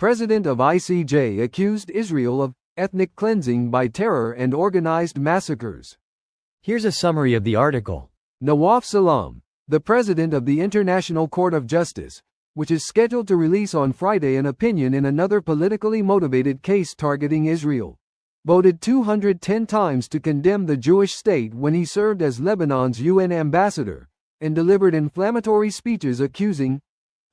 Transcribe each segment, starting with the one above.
President of ICJ accused Israel of ethnic cleansing by terror and organized massacres. Here's a summary of the article. Nawaf Salam, the president of the International Court of Justice, which is scheduled to release on Friday an opinion in another politically motivated case targeting Israel, voted 210 times to condemn the Jewish state when he served as Lebanon's UN ambassador, and delivered inflammatory speeches accusing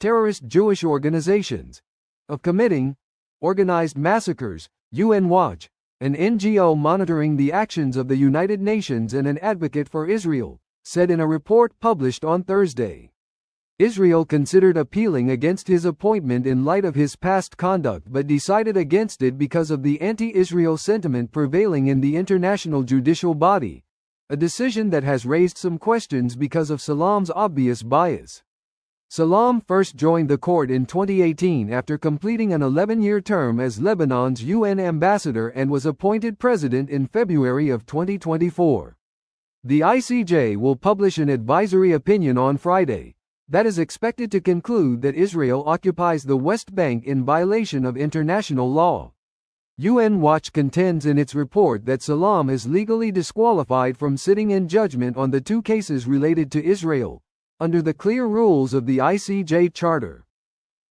terrorist Jewish organizations of committing organized massacres. UN Watch, an NGO monitoring the actions of the United Nations and an advocate for Israel, said in a report published on Thursday. Israel considered appealing against his appointment in light of his past conduct but decided against it because of the anti-Israel sentiment prevailing in the international judicial body, a decision that has raised some questions because of Salam's obvious bias. Salam first joined the court in 2018 after completing an 11-year term as Lebanon's UN ambassador and was appointed president in February of 2024. The ICJ will publish an advisory opinion on Friday that is expected to conclude that Israel occupies the West Bank in violation of international law. UN Watch contends in its report that Salam is legally disqualified from sitting in judgment on the two cases related to Israel, under the clear rules of the ICJ Charter.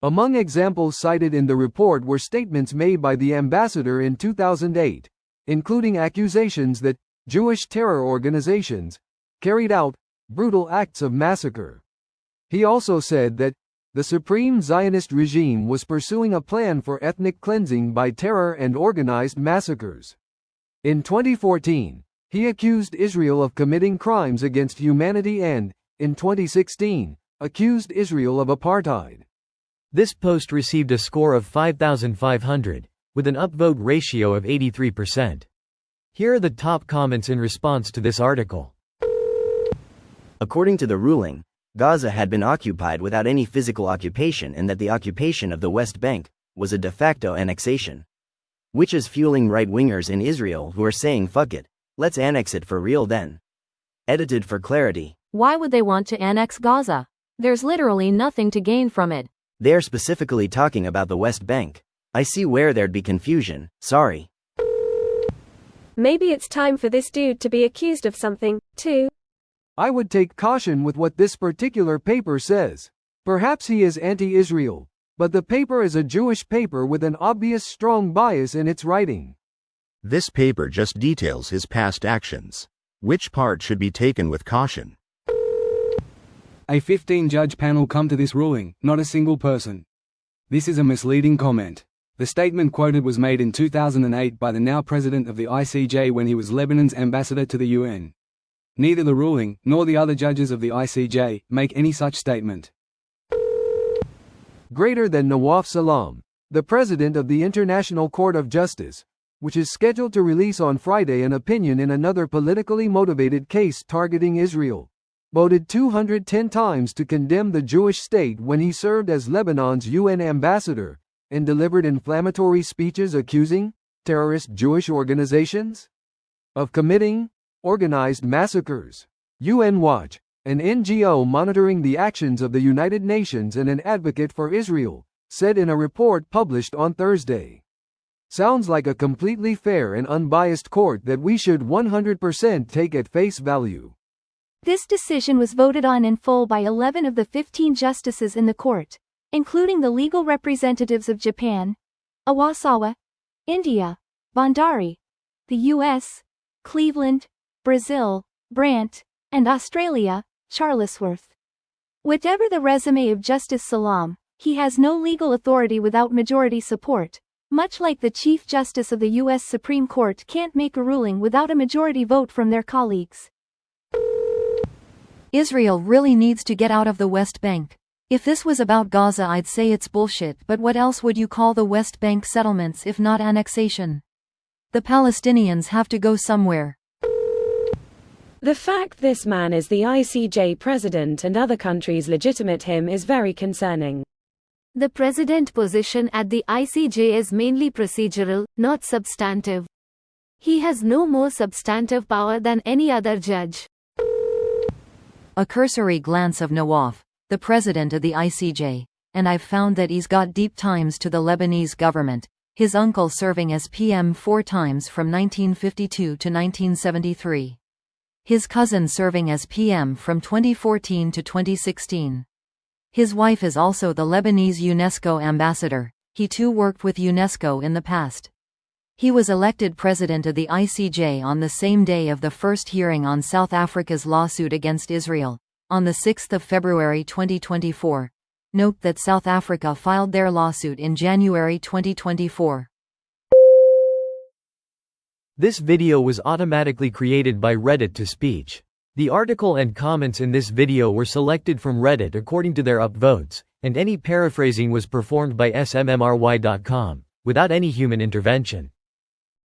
Among examples cited in the report were statements made by the ambassador in 2008, including accusations that Jewish terror organizations carried out brutal acts of massacre. He also said that the Supreme Zionist regime was pursuing a plan for ethnic cleansing by terror and organized massacres. In 2014, he accused Israel of committing crimes against humanity and, in 2016, accused Israel of apartheid. This post received a score of 5,500, with an upvote ratio of 83%. Here are the top comments in response to this article. According to the ruling, Gaza had been occupied without any physical occupation and that the occupation of the West Bank was a de facto annexation, which is fueling right-wingers in Israel who are saying fuck it, let's annex it for real then. Edited for clarity. Why would they want to annex Gaza? There's literally nothing to gain from it. They're specifically talking about the West Bank. I see where there'd be confusion, sorry. Maybe it's time for this dude to be accused of something, too. I would take caution with what this particular paper says. Perhaps he is anti-Israel, but the paper is a Jewish paper with an obvious strong bias in its writing. This paper just details his past actions. Which part should be taken with caution? A 15-judge panel come to this ruling, not a single person. This is a misleading comment. The statement quoted was made in 2008 by the now president of the ICJ when he was Lebanon's ambassador to the UN. Neither the ruling, nor the other judges of the ICJ, make any such statement. Greater than Nawaf Salam, the president of the International Court of Justice, which is scheduled to release on Friday an opinion in another politically motivated case targeting Israel, voted 210 times to condemn the Jewish state when he served as Lebanon's UN ambassador, and delivered inflammatory speeches accusing terrorist Jewish organizations of committing organized massacres. UN Watch, an NGO monitoring the actions of the United Nations and an advocate for Israel, said in a report published on Thursday. Sounds like a completely fair and unbiased court that we should 100% take at face value. This decision was voted on in full by 11 of the 15 justices in the court, including the legal representatives of Japan, Iwasawa, India, Bhandari, the US, Cleveland, Brazil, Brandt, and Australia, Charlesworth. Whatever the resume of Justice Salam, he has no legal authority without majority support, much like the Chief Justice of the US Supreme Court can't make a ruling without a majority vote from their colleagues. Israel really needs to get out of the West Bank. If this was about Gaza, I'd say it's bullshit, but what else would you call the West Bank settlements if not annexation? The Palestinians have to go somewhere. The fact this man is the ICJ president and other countries legitimate him is very concerning. The president position at the ICJ is mainly procedural, not substantive. He has no more substantive power than any other judge. A cursory glance of Nawaf, the president of the ICJ, and I've found that he's got deep ties to the Lebanese government, his uncle serving as PM 4 times from 1952 to 1973. His cousin serving as PM from 2014 to 2016. His wife is also the Lebanese UNESCO ambassador. He too worked with UNESCO in the past. He was elected president of the ICJ on the same day of the first hearing on South Africa's lawsuit against Israel, on 6 February 2024. Note that South Africa filed their lawsuit in January 2024. This video was automatically created by Reddit to speech. The article and comments in this video were selected from Reddit according to their upvotes, and any paraphrasing was performed by smmry.com, without any human intervention.